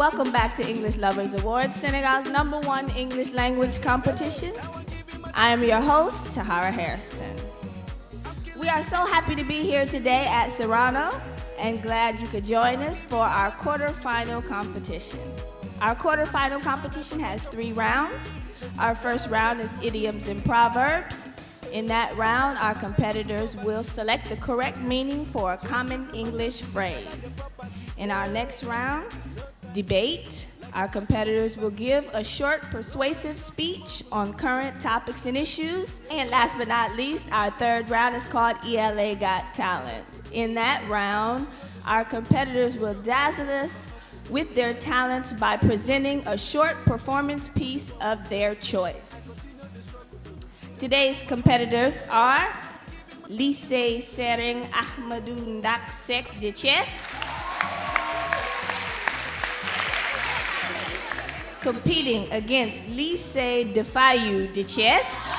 Welcome back to English Lovers Awards, Senegal's #1 English language competition. I am your host, Tahara Hairston. We are so happy to be here today at Serrano and glad you could join us for our quarterfinal competition. Our quarterfinal competition has 3 rounds. Our first round is idioms and proverbs. In that round, our competitors will select the correct meaning for a common English phrase. In our next round, debate, our competitors will give a short, persuasive speech on current topics and issues. And last but not least, our third round is called ELA Got Talent. In that round, our competitors will dazzle us with their talents by presenting a short performance piece of their choice. Today's competitors are Lycée Sereng Ahmadou Ndack Seck de THIES, competing against Lycée de Fahu de THIES.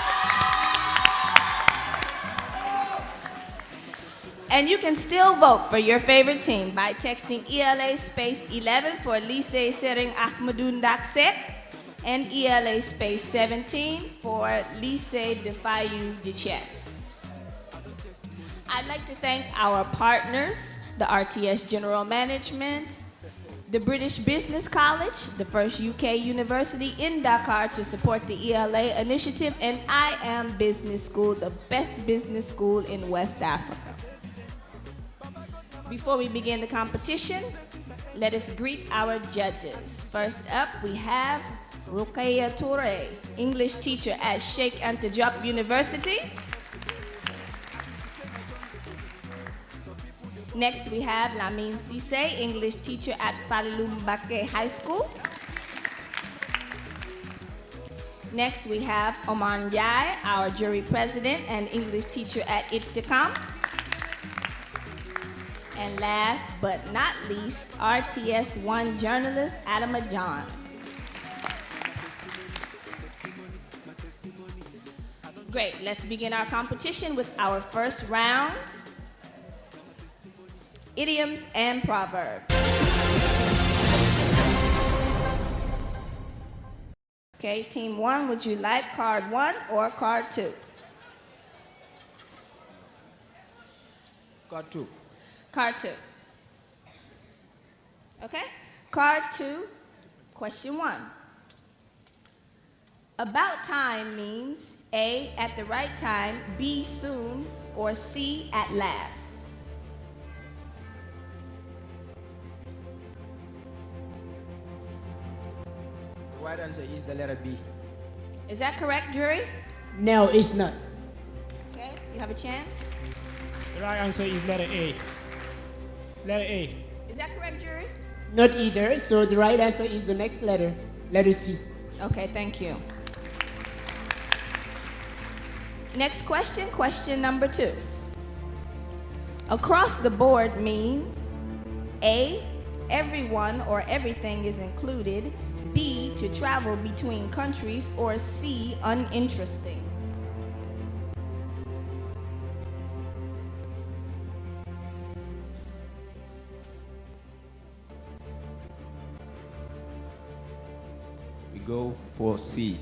And you can still vote for your favorite team by texting ELA space 11 for Lycée Sereng Ahmadou Ndack Seck and ELA space 17 for Lycée de Fahu de THIES. I'd like to thank our partners, the RTS General Management, the British Business College, the first UK university in Dakar to support the ELA initiative, and I Am Business School, the best business school in West Africa. Before we begin the competition, let us greet our judges. First up, we have Madiagne TOURE, English teacher at Sheikh Anta Diop University. Next, we have Lamine Cissé, English teacher at Fallou Mbacké High School. Next, we have Omar Ndiaye, our jury president and English teacher at Ibtikam. And last but not least, RTS 1 journalist Ahmadou. Great, let's begin our competition with our first round, idioms and proverbs. Okay, team 1, would you like card 1 or card 2? Card 2. Card 2. Okay, card 2, question 1. About time means A, at the right time, B, soon, or C, at last. The right answer is the letter B. Is that correct, jury? No, it's not. Okay, you have a chance. The right answer is letter A. Letter A. Is that correct, jury? Not either, so the right answer is the next letter, letter C. Okay, thank you. Next question, question number 2. Across the board means A, everyone or everything is included, B, to travel between countries, or C, uninteresting. We go for C.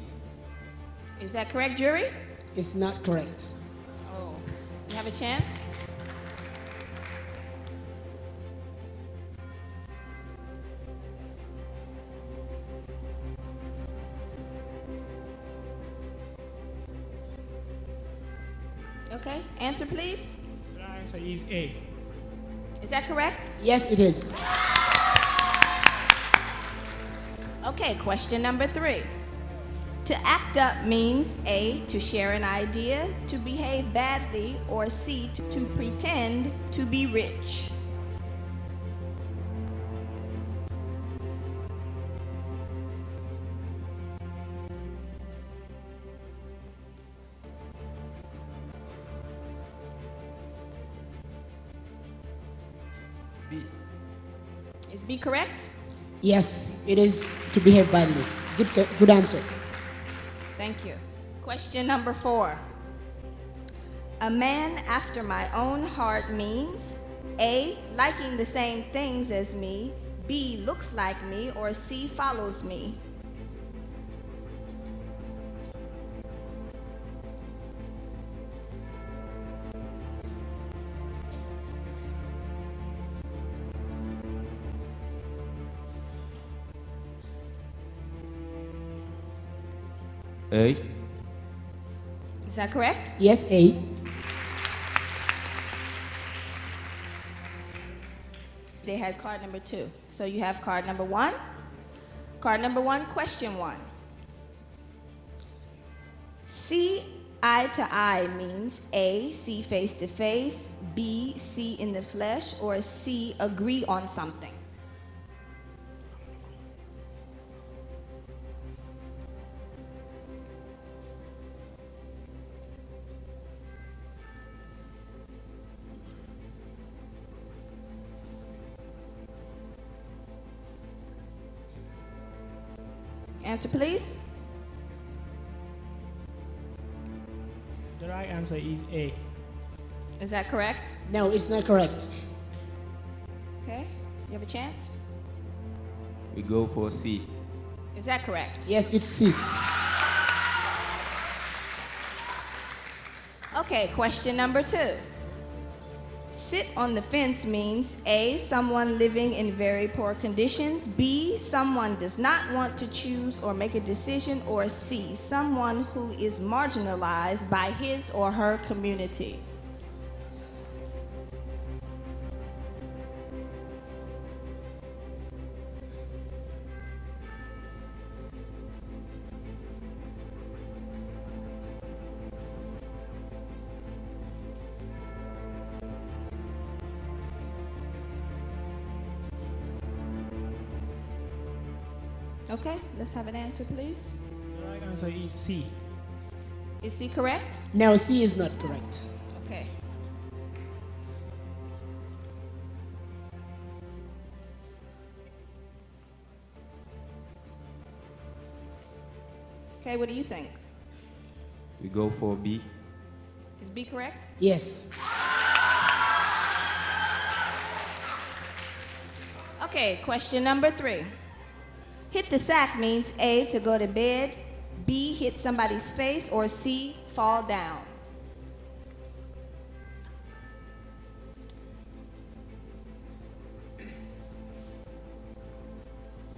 Is that correct, jury? It's not correct. Oh, you have a chance? Okay, answer please. The right answer is A. Is that correct? Yes, it is. Okay, question number 3. To act up means A, to share an idea, to behave badly, or C, to pretend to be rich. B. Is B correct? Yes, it is to behave badly. Good answer. Thank you. Question number 4. A man after my own heart means A, liking the same things as me, B looks like me, or C follows me? A. Is that correct? Yes, A. They had card number 2. So you have card number 1. Card number 1, question 1. See eye to eye means A, see face to face, B, see in the flesh, or C, agree on something. Answer, please. The right answer is A. Is that correct? No, it's not correct. Okay, you have a chance. We go for C. Is that correct? Yes, it's C. Okay, question number 2. Sit on the fence means A, someone living in very poor conditions, B, someone does not want to choose or make a decision, or C, someone who is marginalized by his or her community. Okay, let's have an answer, please. The right answer is C. Is C correct? No, C is not correct. Okay. Okay, what do you think? We go for B. Is B correct? Yes. Okay, question number 3. Hit the sack means A, to go to bed, B, hit somebody's face, or C, fall down.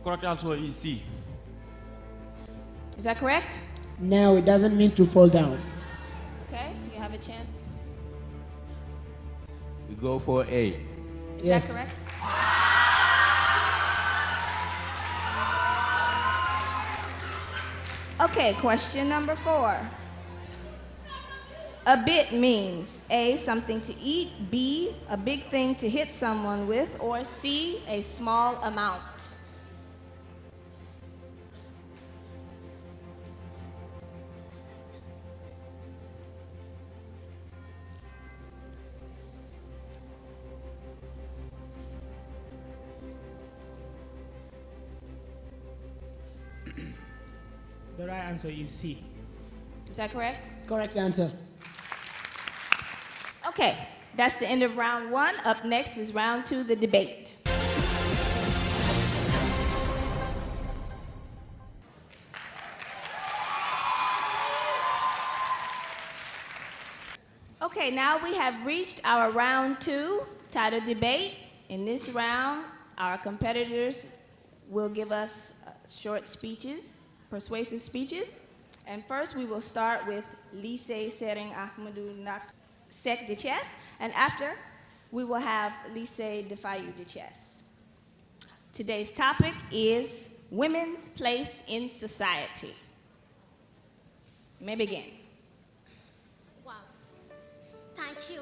Correct answer is C. Is that correct? No, it doesn't mean to fall down. Okay, you have a chance. We go for A. Is Yes. that correct? Okay, question number 4. A bit means A, something to eat, B, a big thing to hit someone with, or C, a small amount. The right answer is C. Is that correct? Correct answer. Okay, that's the end of round 1. Up next is round 2, the debate. Okay, now we have reached our round 2, title debate. In this round, our competitors will give us short speeches, persuasive speeches. And first, we will start with Lycée Ahmadou Ndack Seck de THIES, and after, we will have Lycée de Fahu de THIES. Today's topic is women's place in society. You may begin. Wow. Thank you,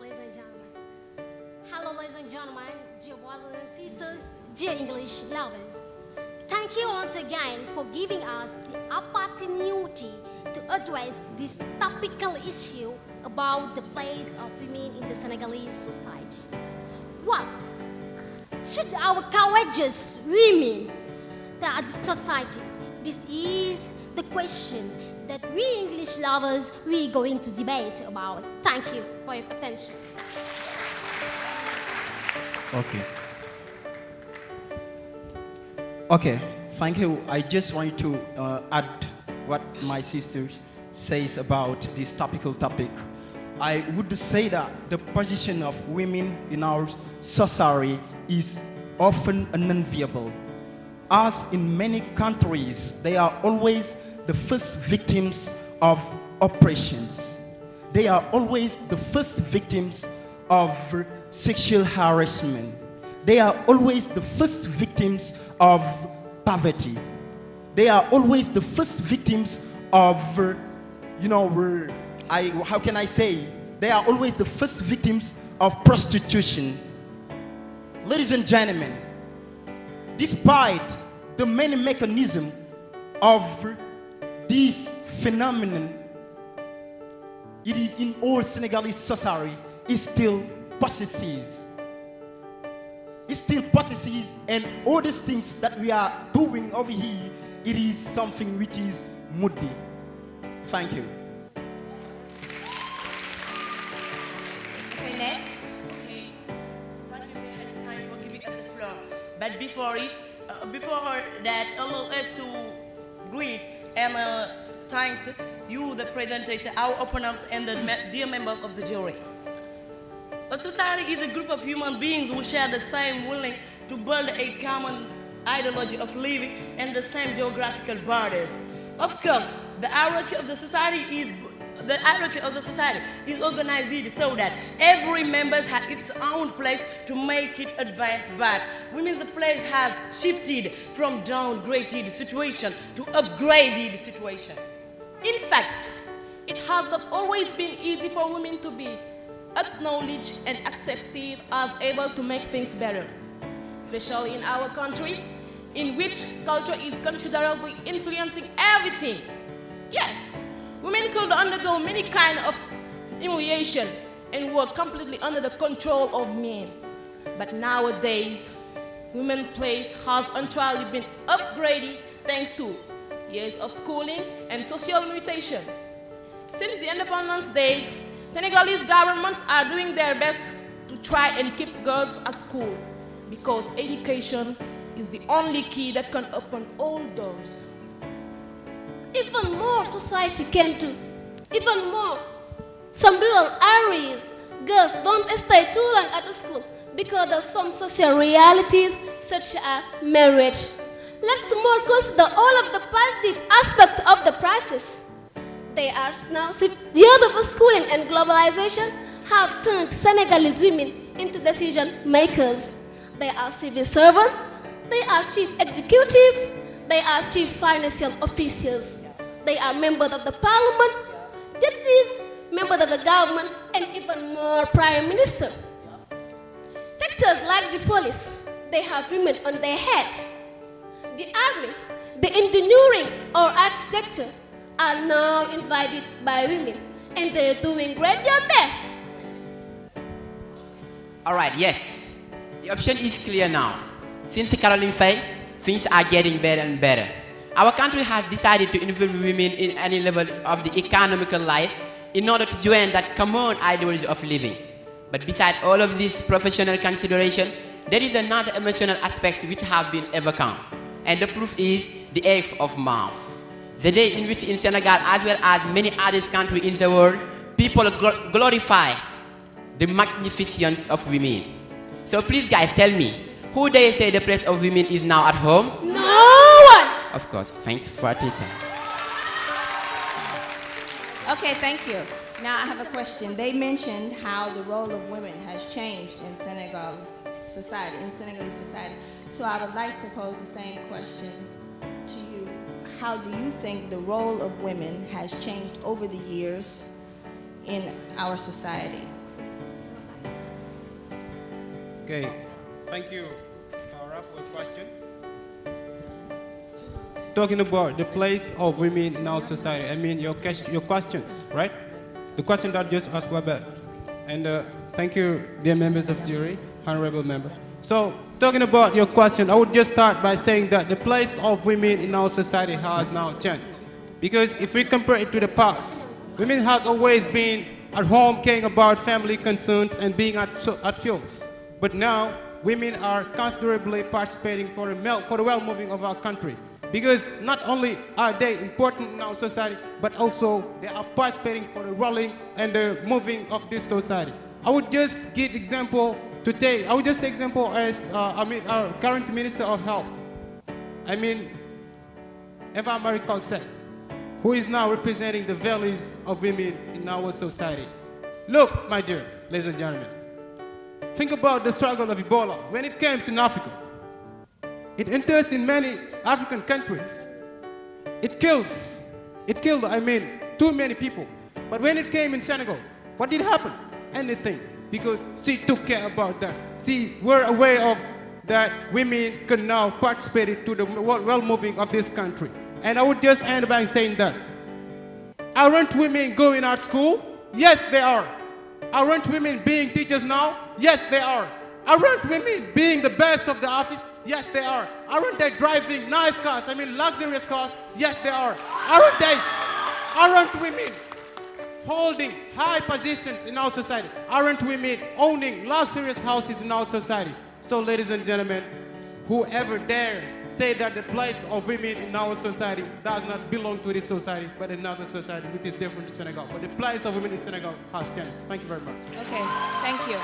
ladies and gentlemen. Hello, ladies and gentlemen, dear brothers and sisters, dear English lovers. Thank you once again for giving us the opportunity to address this topical issue about the place of women in the Senegalese society. What should our courageous women that society? This is the question that we English lovers we are going to debate about. Thank you for your attention. Okay. Okay, thank you. I just want to add what my sister says about this topical topic. I would say that the position of women in our society is often unenviable. As in many countries, they are always the first victims of oppressions. They are always the first victims of sexual harassment. They are always the first victims of poverty. They are always the first victims of, how can I say? They are always the first victims of prostitution. Ladies and gentlemen, despite the many mechanisms of this phenomenon, it is in all Senegalese society, it still possesses. It still possesses, and all these things that we are doing over here, it is something which is moody. Thank you. Okay, next. Okay. Thank you very much time for giving us the floor. But before that, allow us to greet and thank you, the presenter, our opponents, and the dear members of the jury. A society is a group of human beings who share the same willing to build a common ideology of living and the same geographical borders. Of course, the hierarchy of the society is organized so that every member has its own place to make it advance, but women's place has shifted from downgraded situation to upgraded situation. In fact, it has not always been easy for women to be acknowledged and accepted as able to make things better, especially in our country, in which culture is considerably influencing everything. Yes, women could undergo many kinds of humiliation and were completely under the control of men. But nowadays, women's place has entirely been upgraded thanks to years of schooling and social mutation. Since the independence days, Senegalese governments are doing their best to try and keep girls at school because education is the only key that can open all doors. Even more society can do. Even more. Some rural areas, girls don't stay too long at the school because of some social realities such as marriage. Let's more consider all of the positive aspects of the process. They are now years of schooling and globalization have turned Senegalese women into decision makers. They are civil servants, they are chief executive, they are chief financial officials, they are members of the parliament, judges, members of the government, and even more prime minister. Sectors like the police, they have women on their head. The army, the engineering or architecture are now invited by women, and they're doing great job there. All right, yes. The option is clear now. Since Caroline said, things are getting better and better. Our country has decided to involve women in any level of the economical life in order to join that common ideology of living. But besides all of this professional consideration, there is another emotional aspect which has been overcome. And the proof is the 8th of March. The day in which in Senegal, as well as many other countries in the world, people glorify the magnificence of women. So please guys, tell me, who they say the place of women is now at home? No one! Of course, thanks for attention. Okay, thank you. Now I have a question. They mentioned how the role of women has changed in Senegalese society. So I would like to pose the same question to you. How do you think the role of women has changed over the years in our society? Okay, thank you, Kara, for the question. Talking about the place of women in our society, I mean your questions, right? The question that just asked about. And thank you, dear members of the jury, honorable member. So, talking about your question, I would just start by saying that the place of women in our society has now changed. Because if we compare it to the past, women has always been at home caring about family concerns and being at fields. But now, women are considerably participating for the well-moving of our country. Because not only are they important in our society, but also they are participating for the rolling and the moving of this society. I would just give example today. I would just take example as our current Minister of Health. Eva Seck, who is now representing the values of women in our society. Look, my dear ladies and gentlemen, think about the struggle of Ebola when it came in Africa. It enters in many African countries. It killed, too many people. But when it came in Senegal, what did happen? Anything. Because she took care about that. She were aware of that women can now participate to the well-moving of this country. And I would just end by saying that. Aren't women going out school? Yes, they are. Aren't women being teachers now? Yes, they are. Aren't women being the best of the office? Yes, they are. Aren't they driving nice cars? Luxurious cars? Yes, they are. Aren't women holding high positions in our society? Aren't women owning luxurious houses in our society? So, ladies and gentlemen, whoever dare say that the place of women in our society does not belong to this society, but another society which is different to Senegal. But the place of women in Senegal has changed. Thank you very much. Okay, thank you.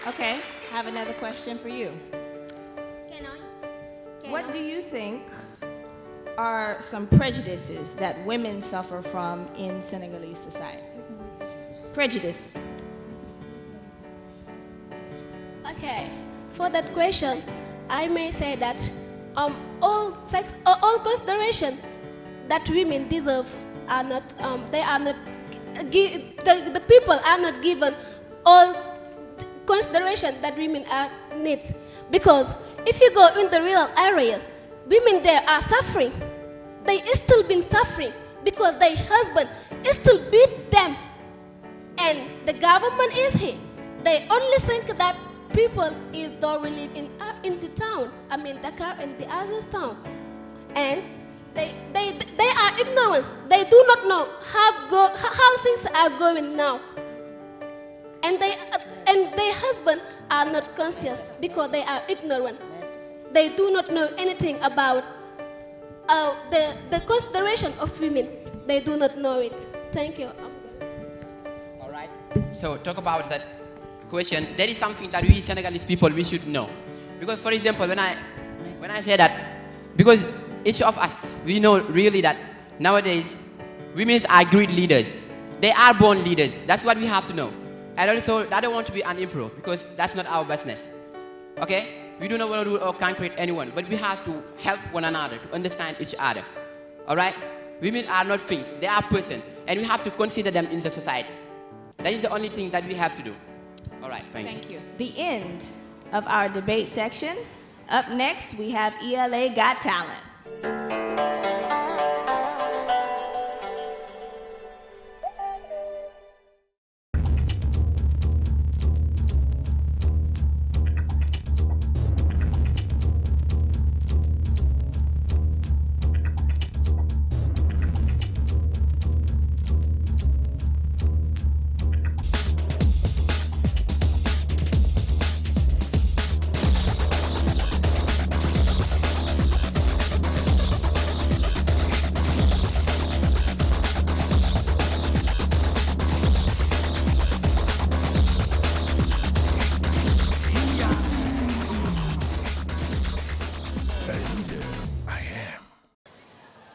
Okay, I have another question for you. What do you think are some prejudices that women suffer from in Senegalese society? Prejudice. Okay, for that question, I may say that all consideration that women deserve are not, the people are not given all consideration that women need. Because if you go in the rural areas, women there are suffering. They still been suffering because their husband still beat them. And the government is here. They only think that people don't live in the town, Dakar and the other town. And they are ignorant. They do not know how things are going now. And their husbands are not conscious because they are ignorant. They do not know anything about the consideration of women. They do not know it. Thank you. All right. So talk about that question. There is something that we Senegalese people we should know. Because for example, when I say that, because each of us we know really that nowadays women are great leaders. They are born leaders. That's what we have to know. And also, I don't want to be an impro because that's not our business. Okay? We do not want to rule or conquer anyone, but we have to help one another to understand each other. All right? Women are not things; they are persons, and we have to consider them in the society. That is the only thing that we have to do. All right. Thank you. The end of our debate section. Up next, we have ELA Got Talent.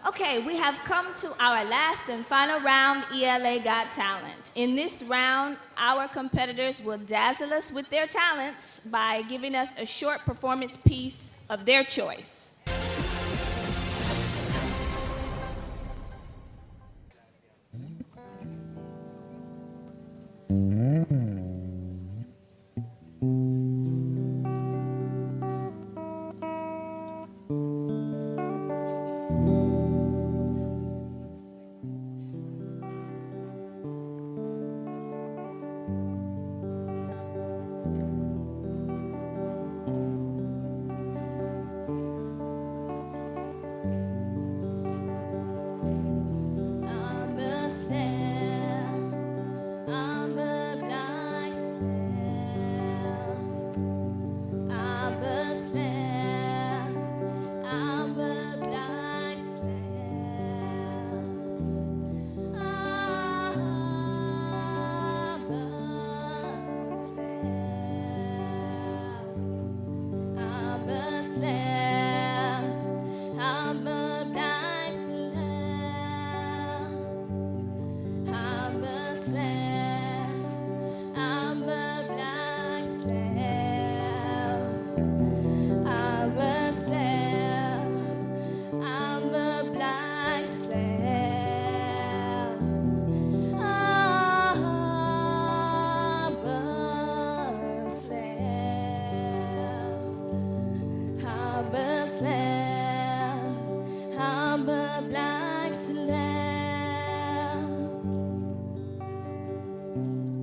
Okay, we have come to our last and final round, ELA Got Talent. In this round, our competitors will dazzle us with their talents by giving us a short performance piece of their choice.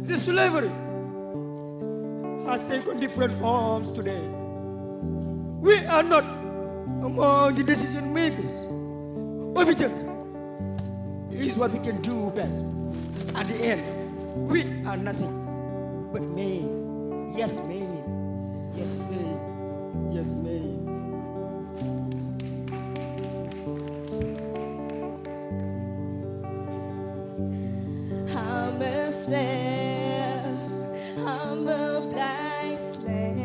The slavery has taken different forms today. We are not among the decision makers. Obedience is what we can do best. At the end, we are nothing but men. Yes, men. Yes, men. Yes, men. I'm a slave, I'm a black slave.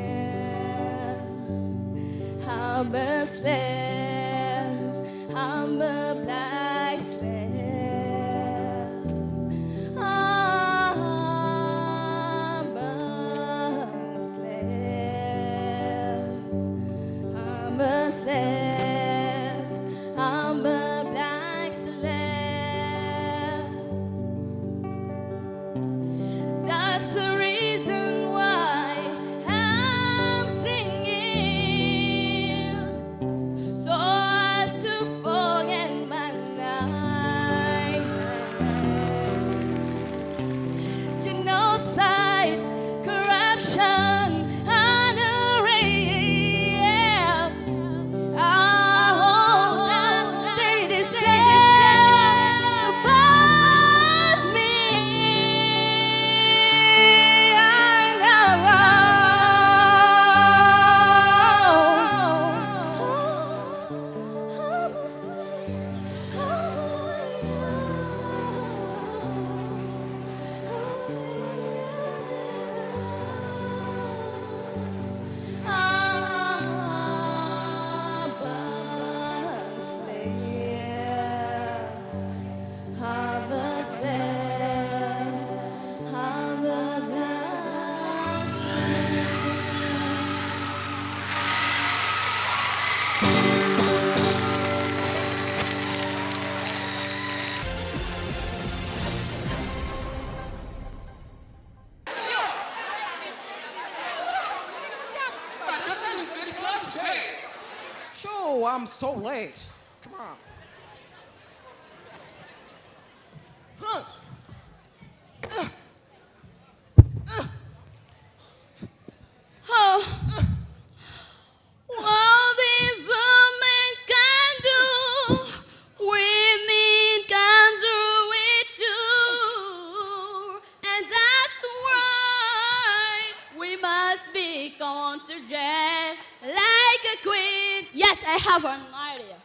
I'm a slave, I'm a black slave. I'm a slave, I'm a slave, I'm a black slave. That's the reason why I'm singing, so as to forget my nightmares. Genocide, corruption, and rape. All that they display above me. Sure, I'm so late. Come on. Huh. Oh, what these women can do, women can do it too. And that's why we must be considered like a queen. Yes, I have an idea.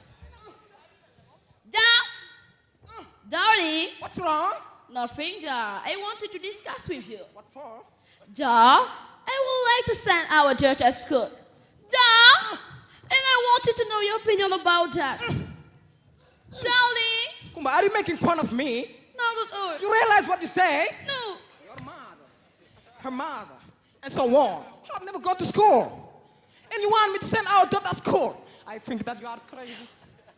Darling. What's wrong? Nothing, Jar. I wanted to discuss with you. What for? Jar, I would like to send our church at school. Jar, and I wanted to know your opinion about that. Darling. Kumba, are you making fun of me? Not at all. You realize what you say? No. Your mother, her mother, and so on. I've never gone to school. And you want me to send our daughter to school? I think that you are crazy.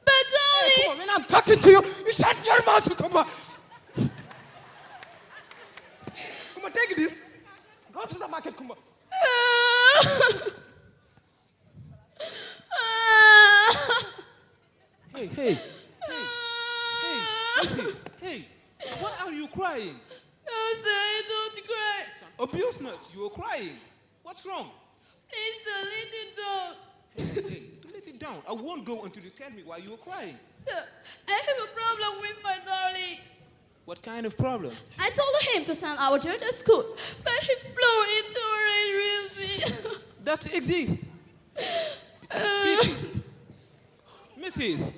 But darling. Hey, come on, when I'm talking to you, you shut your mouth. Come on. Come on, take this. Go to the market, come on. Hey, listen, hey, why are you crying? I don't cry. Abuseness, you are crying. What's wrong? It's the little dog. Hey, to let it down. I won't go until you tell me why you are crying. Sir, I have a problem with my darling. What kind of problem? I told him to send our church to school, but he flew into a rage with me. That exists. Mrs.,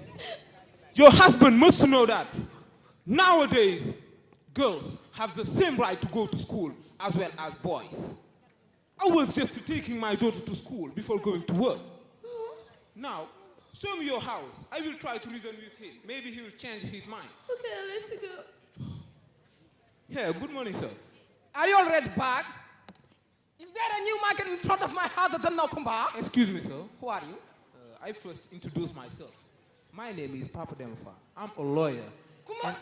your husband must know that nowadays girls have the same right to go to school as well as boys. I was just taking my daughter to school before going to work. Now, show me your house. I will try to reason with him. Maybe he will change his mind. Okay, let's go. Yeah, good morning, sir. Are you already back? Is there a new market in front of my house that does not come back? Excuse me, sir. Who are you? I first introduce myself. My name is Papa Demfa. I'm a lawyer. Kumba,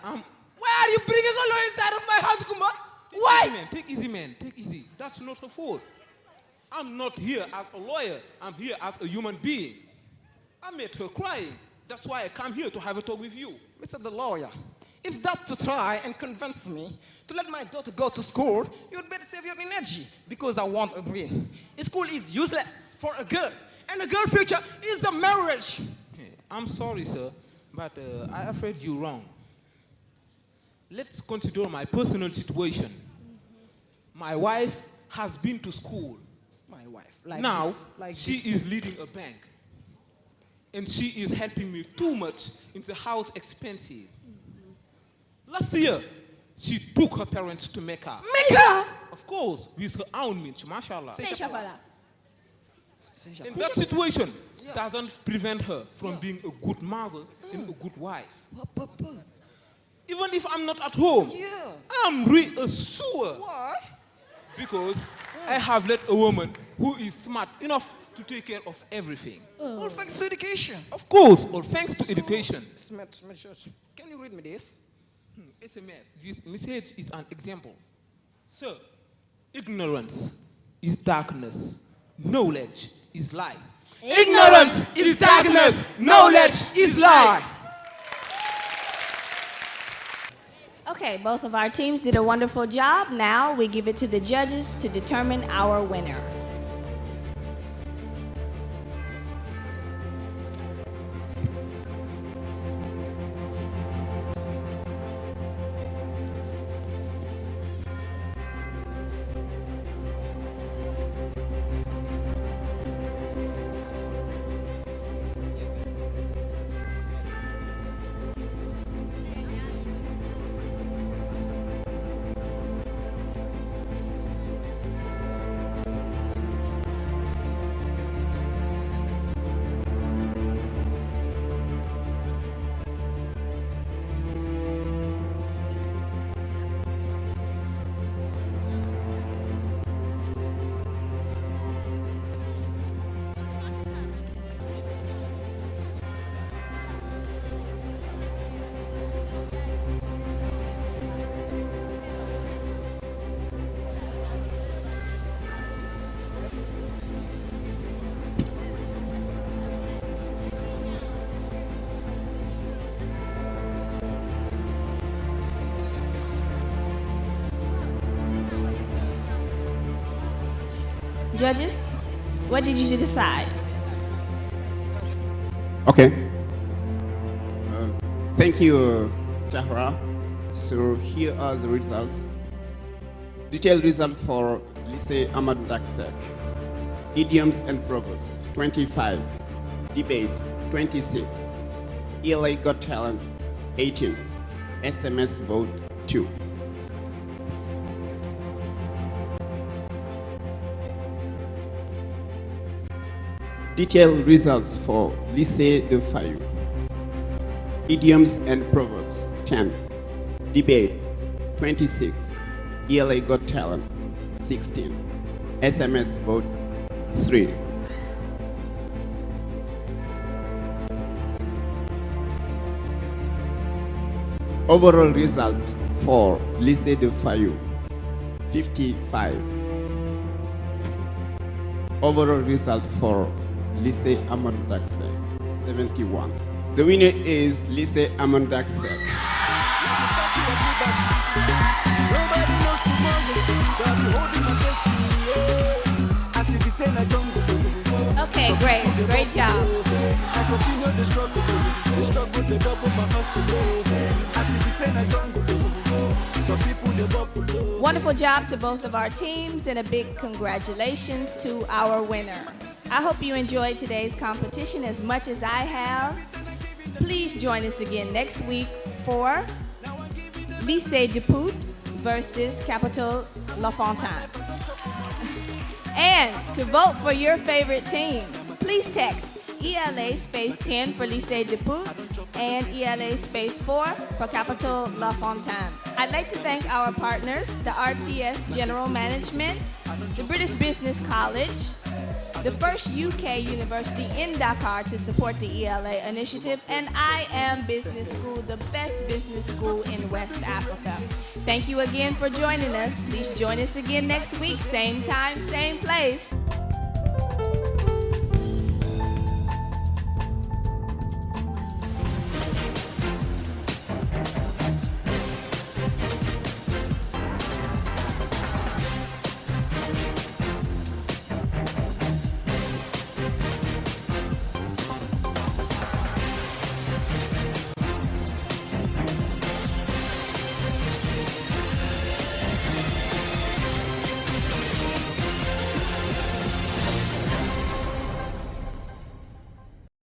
why are you bringing a lawyer inside of my house, Kumba? Why? Take easy, man. Take easy. That's not her fault. I'm not here as a lawyer. I'm here as a human being. I met her crying. That's why I come here to have a talk with you. Mr. the lawyer, If that's to try and convince me to let my daughter go to school, you'd better save your energy, because I won't agree. School is useless for a girl, and a girl's future is the marriage. I'm sorry, sir, but I'm afraid you're wrong. Let's consider my personal situation. My wife has been to school. My wife, like now, this, like she this. is leading a bank. And she is helping me too much in the house expenses. Last year, she took her parents to Mecca. Mecca? Of course, with her own means, mashallah. Say Shabala. In that situation, doesn't prevent her from being a good mother and a good wife. Even if I'm not at home, I'm reassured. Why? Because I have let a woman who is smart enough to take care of everything. All thanks to education. Of course, all thanks to education. Can you read me this? SMS. This message is an example. Sir, ignorance is darkness. Knowledge is light. Ignorance is darkness. Knowledge is light. Okay, both of our teams did a wonderful job. Now we give it to the judges to determine our winner. Judges, what did you decide? Okay. Thank you, Tahra. So here are the results. Detailed result for Lycée Ahmadou Seck. Idioms and proverbs, 25. Debate, 26. ELA Got Talent, 18. SMS vote, 2. Detailed results for Lycée de Fahu. Idioms and proverbs, 10. Debate, 26. ELA Got Talent, 16. SMS vote, 3. Overall result for Lycée de Fahu, 55. Overall result for Lycée Ahmadou Seck, 71. The winner is Lycée Ahmadou Seck. Okay, great job. I continue the struggle, the double my hustle. As if it's in a jungle, some people they bubble. Wonderful job to both of our teams and a big congratulations to our winner. I hope you enjoyed today's competition as much as I have. Please join us again next week for Lycée de Pout versus Capital La Fontaine. And to vote for your favorite team, please text ELA space 10 for Lycée de Pout and ELA space 4 for Capital La Fontaine. I'd like to thank our partners, the RTS General Management, the British Business College, the first UK university in Dakar to support the ELA initiative, and I Am Business School, the best business school in West Africa. Thank you again for joining us. Please join us again next week, same time, same place.